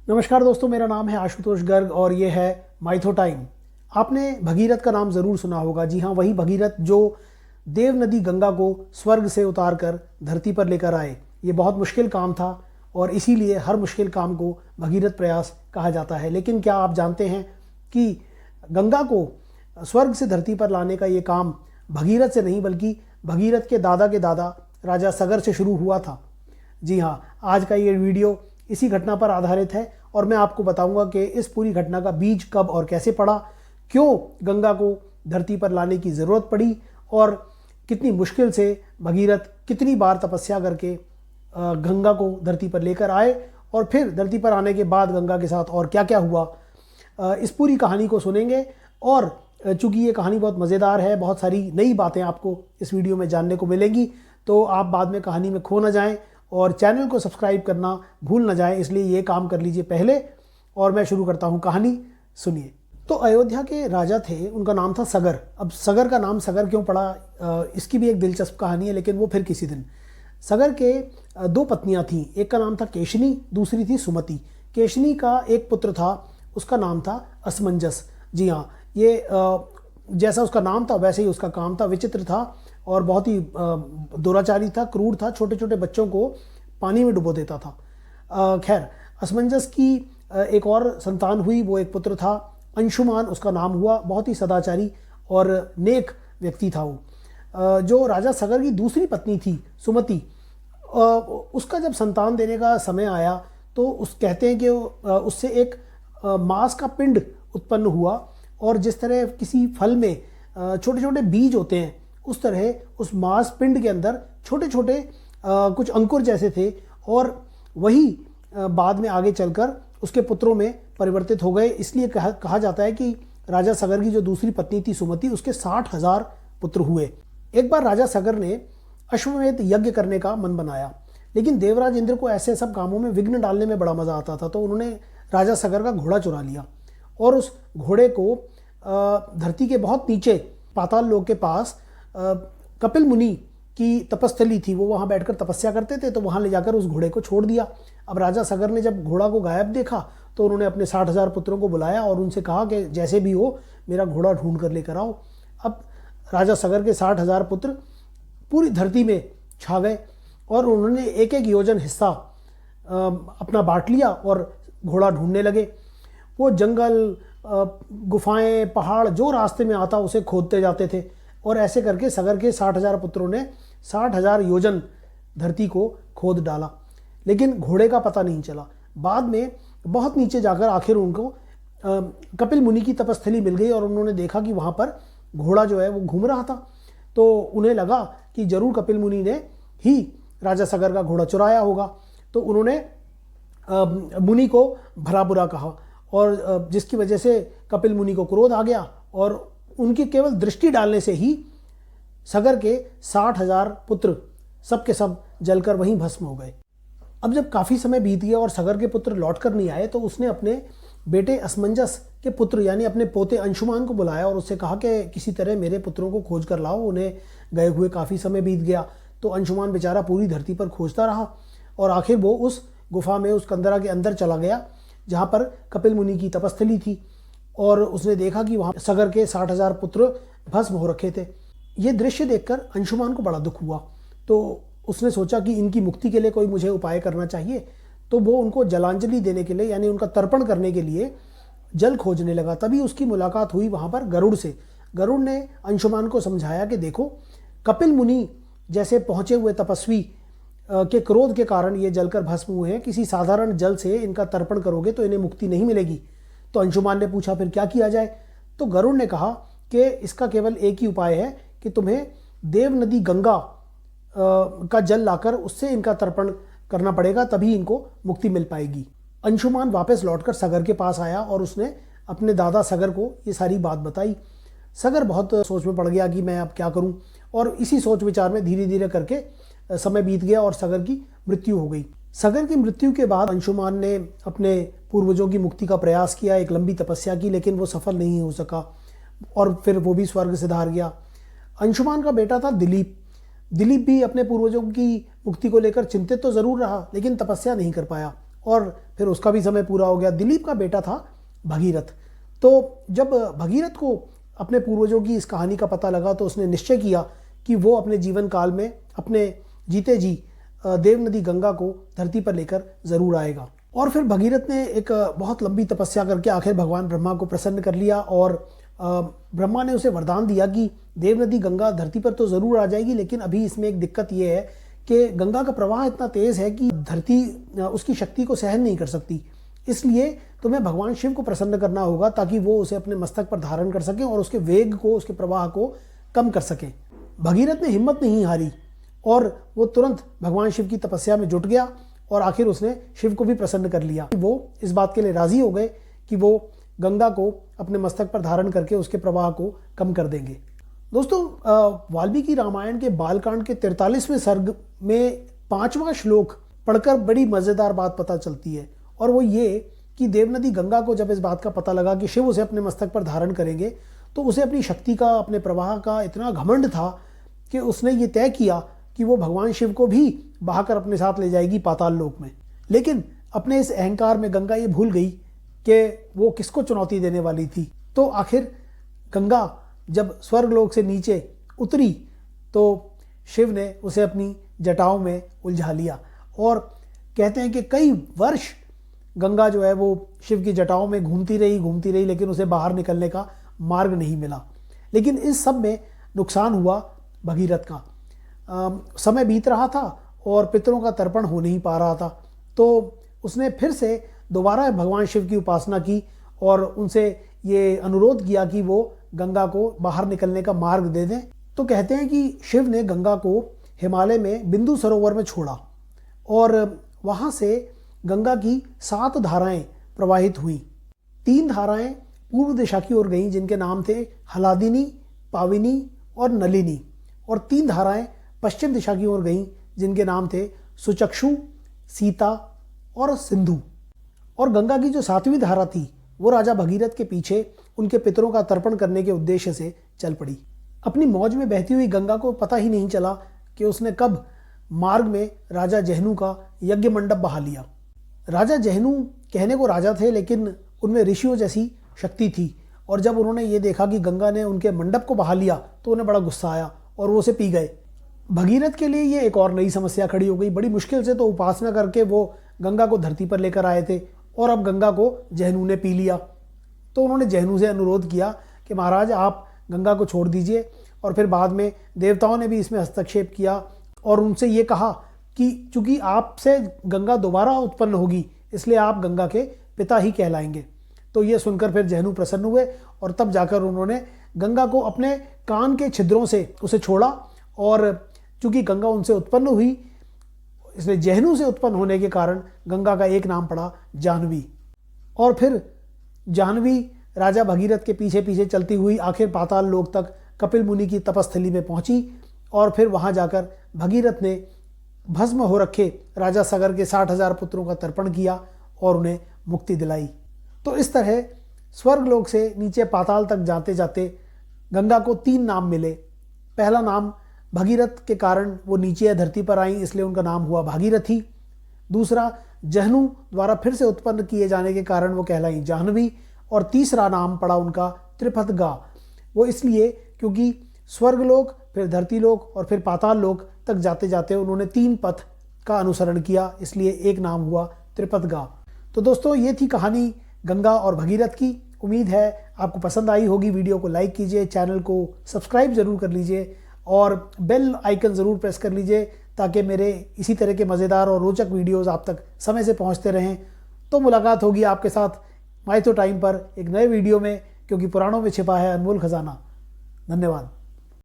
नमस्कार दोस्तों, मेरा नाम है आशुतोष गर्ग और ये है माइथो टाइम। आपने भगीरथ का नाम ज़रूर सुना होगा। जी हाँ, वही भगीरथ जो देव नदी गंगा को स्वर्ग से उतार कर धरती पर लेकर आए। ये बहुत मुश्किल काम था और इसीलिए हर मुश्किल काम को भगीरथ प्रयास कहा जाता है। लेकिन क्या आप जानते हैं कि गंगा को स्वर्ग से धरती पर लाने का ये काम भगीरथ से नहीं बल्कि भगीरथ के दादा राजा सगर से शुरू हुआ था। जी हाँ, आज का ये वीडियो इसी घटना पर आधारित है और मैं आपको बताऊंगा कि इस पूरी घटना का बीज कब और कैसे पड़ा, क्यों गंगा को धरती पर लाने की ज़रूरत पड़ी और कितनी मुश्किल से भगीरथ कितनी बार तपस्या करके गंगा को धरती पर लेकर आए और फिर धरती पर आने के बाद गंगा के साथ और क्या क्या हुआ। इस पूरी कहानी को सुनेंगे और चूँकि ये कहानी बहुत मज़ेदार है, बहुत सारी नई बातें आपको इस वीडियो में जानने को मिलेंगी, तो आप बाद में कहानी में खो ना जाएं और चैनल को सब्सक्राइब करना भूल ना जाएं। इसलिए ये काम कर लीजिए पहले और मैं शुरू करता हूँ कहानी। सुनिए। तो अयोध्या के राजा थे, उनका नाम था सगर। अब सगर का नाम सगर क्यों पड़ा, इसकी भी एक दिलचस्प कहानी है, लेकिन वो फिर किसी दिन। सगर के दो पत्नियां थीं, एक का नाम था केशनी, दूसरी थी सुमति। केशनी का एक पुत्र था, उसका नाम था असमंजस। जी हाँ, ये जैसा उसका नाम था वैसे ही उसका काम था। विचित्र था और बहुत ही दुराचारी था, क्रूर था, छोटे छोटे बच्चों को पानी में डुबो देता था। खैर, असमंजस की एक और संतान हुई, वो एक पुत्र था, अंशुमान उसका नाम हुआ। बहुत ही सदाचारी और नेक व्यक्ति था वो। जो राजा सगर की दूसरी पत्नी थी सुमति, उसका जब संतान देने का समय आया तो कहते हैं कि उससे एक मांस का पिंड उत्पन्न हुआ और जिस तरह किसी फल में छोटे छोटे बीज होते हैं उस तरह उस मांस पिंड के अंदर छोटे छोटे कुछ अंकुर जैसे थे और वही बाद में आगे चलकर उसके पुत्रों में परिवर्तित हो गए। इसलिए कहा जाता है कि राजा सगर की जो दूसरी पत्नी थी सुमति, उसके 60,000 पुत्र हुए। एक बार राजा सगर ने अश्वमेध यज्ञ करने का मन बनाया, लेकिन देवराज इंद्र को ऐसे सब कामों में विघ्न डालने में बड़ा मजा आता था। तो उन्होंने राजा सगर का घोड़ा चुरा लिया और उस घोड़े को धरती के बहुत नीचे पाताल लोक के पास कपिल मुनि की तपस्थली थी, वो वहाँ बैठकर तपस्या करते थे, तो वहाँ ले जाकर उस घोड़े को छोड़ दिया। अब राजा सगर ने जब घोड़ा को गायब देखा तो उन्होंने अपने 60,000 पुत्रों को बुलाया और उनसे कहा कि जैसे भी हो मेरा घोड़ा ढूंढ कर लेकर आओ। अब राजा सगर के 60,000 पुत्र पूरी धरती में छा गए और उन्होंने एक एक योजन हिस्सा अपना बांट लिया और घोड़ा ढूंढने लगे। वो जंगल, गुफाएं, पहाड़, जो रास्ते में आता उसे खोदते जाते थे और ऐसे करके सगर के 60,000 पुत्रों ने 60,000 योजन धरती को खोद डाला, लेकिन घोड़े का पता नहीं चला। बाद में बहुत नीचे जाकर आखिर उनको कपिल मुनि की तपस्थली मिल गई और उन्होंने देखा कि वहाँ पर घोड़ा जो है वो घूम रहा था। तो उन्हें लगा कि जरूर कपिल मुनि ने ही राजा सगर का घोड़ा चुराया होगा। तो उन्होंने मुनि को भला बुरा कहा और जिसकी वजह से कपिल मुनि को क्रोध आ गया और उनकी केवल दृष्टि डालने से ही सगर के 60,000 पुत्र सब के सब जलकर वहीं भस्म हो गए। अब जब काफ़ी समय बीत गया और सगर के पुत्र लौट कर नहीं आए तो उसने अपने बेटे असमंजस के पुत्र यानी अपने पोते अंशुमान को बुलाया और उससे कहा कि किसी तरह मेरे पुत्रों को खोज कर लाओ, उन्हें गए हुए काफ़ी समय बीत गया। तो अंशुमान बेचारा पूरी धरती पर खोजता रहा और आखिर वो उस गुफा में, उस कंदरा के अंदर चला गया जहाँ पर कपिल मुनि की तपस्थली थी और उसने देखा कि वहाँ सगर के 60,000 पुत्र भस्म हो रखे थे। ये दृश्य देखकर अंशुमान को बड़ा दुख हुआ, तो उसने सोचा कि इनकी मुक्ति के लिए कोई मुझे उपाय करना चाहिए। तो वो उनको जलांजलि देने के लिए यानी उनका तर्पण करने के लिए जल खोजने लगा। तभी उसकी मुलाकात हुई वहाँ पर गरुड़ से। गरुड़ ने अंशुमान को समझाया कि देखो, कपिल मुनि जैसे पहुँचे हुए तपस्वी के क्रोध के कारण ये जलकर भस्म हुए हैं, किसी साधारण जल से इनका तर्पण करोगे तो इन्हें मुक्ति नहीं मिलेगी। तो अंशुमान ने पूछा फिर क्या किया जाए। तो गरुड़ ने कहा कि इसका केवल एक ही उपाय है कि तुम्हें देव नदी गंगा का जल लाकर उससे इनका तर्पण करना पड़ेगा, तभी इनको मुक्ति मिल पाएगी। अंशुमान वापस लौटकर सगर के पास आया और उसने अपने दादा सगर को ये सारी बात बताई। सगर बहुत सोच में पड़ गया कि मैं अब क्या करूं, और इसी सोच विचार में धीरे धीरे करके समय बीत गया और सगर की मृत्यु हो गई। सगर की मृत्यु के बाद अंशुमान ने अपने पूर्वजों की मुक्ति का प्रयास किया, एक लंबी तपस्या की, लेकिन वो सफल नहीं हो सका और फिर वो भी स्वर्ग से धार गया। अंशुमान का बेटा था दिलीप। दिलीप भी अपने पूर्वजों की मुक्ति को लेकर चिंतित तो जरूर रहा, लेकिन तपस्या नहीं कर पाया। और फिर उसका भी समय पूरा हो गया। दिलीप का बेटा था भगीरथ। तो जब भगीरथ को अपने पूर्वजों की इस कहानी का पता लगा तो उसने निश्चय किया कि वो अपने जीवन काल में अपने जीते जी देव नदी गंगा को धरती पर लेकर ज़रूर आएगा। और फिर भगीरथ ने एक बहुत लंबी तपस्या करके आखिर भगवान ब्रह्मा को प्रसन्न कर लिया और ब्रह्मा ने उसे वरदान दिया कि देव नदी गंगा धरती पर तो ज़रूर आ जाएगी, लेकिन अभी इसमें एक दिक्कत ये है कि गंगा का प्रवाह इतना तेज़ है कि धरती उसकी शक्ति को सहन नहीं कर सकती। इसलिए तुम्हें भगवान शिव को प्रसन्न करना होगा ताकि वो उसे अपने मस्तक पर धारण कर सकें और उसके वेग को, उसके प्रवाह को कम कर सकें। भगीरथ ने हिम्मत नहीं हारी और वो तुरंत भगवान शिव की तपस्या में जुट गया और आखिर उसने शिव को भी प्रसन्न कर लिया। वो इस बात के लिए राजी हो गए कि वो गंगा को अपने मस्तक पर धारण करके उसके प्रवाह को कम कर देंगे। दोस्तों, वाल्मीकि रामायण के बालकांड के 43वें सर्ग में 5वां श्लोक पढ़कर बड़ी मज़ेदार बात पता चलती है, और वो ये कि देवनदी गंगा को जब इस बात का पता लगा कि शिव उसे अपने मस्तक पर धारण करेंगे तो उसे अपनी शक्ति का, अपने प्रवाह का इतना घमंड था कि उसने ये तय किया कि वो भगवान शिव को भी बहाकर अपने साथ ले जाएगी पाताल लोक में। लेकिन अपने इस अहंकार में गंगा ये भूल गई कि वो किसको चुनौती देने वाली थी। तो आखिर गंगा जब स्वर्गलोक से नीचे उतरी तो शिव ने उसे अपनी जटाओं में उलझा लिया, और कहते हैं कि कई वर्ष गंगा जो है वो शिव की जटाओं में घूमती रही, लेकिन उसे बाहर निकलने का मार्ग नहीं मिला। लेकिन इस सब में नुकसान हुआ भगीरथ का। समय बीत रहा था और पितरों का तर्पण हो नहीं पा रहा था, तो उसने फिर से दोबारा भगवान शिव की उपासना की और उनसे ये अनुरोध किया कि वो गंगा को बाहर निकलने का मार्ग दे दें। तो कहते हैं कि शिव ने गंगा को हिमालय में बिंदु सरोवर में छोड़ा और वहाँ से गंगा की 7 धाराएं प्रवाहित हुई। 3 धाराएं पूर्व दिशा की ओर गईं जिनके नाम थे हलादिनी, पाविनी और नलिनी, और 3 धाराएं पश्चिम दिशा की ओर गईं जिनके नाम थे सुचक्षु, सीता और सिंधु। और गंगा की जो 7वीं धारा थी वो राजा भगीरथ के पीछे उनके पितरों का तर्पण करने के उद्देश्य से चल पड़ी। अपनी मौज में बहती हुई गंगा को पता ही नहीं चला कि उसने कब मार्ग में राजा जहनु का यज्ञ मंडप बहा लिया। राजा जहनु कहने को राजा थे, लेकिन उनमें ऋषियों जैसी शक्ति थी, और जब उन्होंने ये देखा कि गंगा ने उनके मंडप को बहा लिया तो उन्हें बड़ा गुस्सा आया और वो उसे पी गए। भगीरथ के लिए ये एक और नई समस्या खड़ी हो गई। बड़ी मुश्किल से तो उपासना करके वो गंगा को धरती पर लेकर आए थे और अब गंगा को जहनु ने पी लिया। तो उन्होंने जहनु से अनुरोध किया कि महाराज आप गंगा को छोड़ दीजिए, और फिर बाद में देवताओं ने भी इसमें हस्तक्षेप किया और उनसे ये कहा कि चूंकि आपसे गंगा दोबारा उत्पन्न होगी इसलिए आप गंगा के पिता ही कहलाएंगे। तो ये सुनकर फिर जहनु प्रसन्न हुए और तब जाकर उन्होंने गंगा को अपने कान के छिद्रों से उसे छोड़ा, और चूंकि गंगा उनसे उत्पन्न हुई इसलिए जहनु से उत्पन्न होने के कारण गंगा का एक नाम पड़ा जाह्नवी। और फिर जाह्नवी राजा भगीरथ के पीछे पीछे चलती हुई आखिर पाताल लोक तक कपिल मुनि की तपस्थली में पहुंची, और फिर वहां जाकर भगीरथ ने भस्म हो रखे राजा सगर के 60,000 पुत्रों का तर्पण किया और उन्हें मुक्ति दिलाई। तो इस तरह स्वर्गलोक से नीचे पाताल तक जाते जाते गंगा को 3 नाम मिले। पहला नाम भगीरथ के कारण वो नीचे धरती पर आई इसलिए उनका नाम हुआ भागीरथी। दूसरा, जहनु द्वारा फिर से उत्पन्न किए जाने के कारण वो कहलाई जाह्नवी। और तीसरा नाम पड़ा उनका त्रिपथगा। वो इसलिए क्योंकि स्वर्गलोक, फिर धरतीलोक और फिर पाताल लोक तक जाते जाते उन्होंने 3 पथ का अनुसरण किया, इसलिए एक नाम हुआ त्रिपथगा। तो दोस्तों, ये थी कहानी गंगा और भगीरथ की। उम्मीद है आपको पसंद आई होगी। वीडियो को लाइक कीजिए, चैनल को सब्सक्राइब ज़रूर कर लीजिए और बेल आइकन ज़रूर प्रेस कर लीजिए ताकि मेरे इसी तरह के मज़ेदार और रोचक वीडियोज़ आप तक समय से पहुंचते रहें। तो मुलाकात होगी आपके साथ माइथो टाइम पर एक नए वीडियो में, क्योंकि पुराणों में छिपा है अनमोल खजाना। धन्यवाद।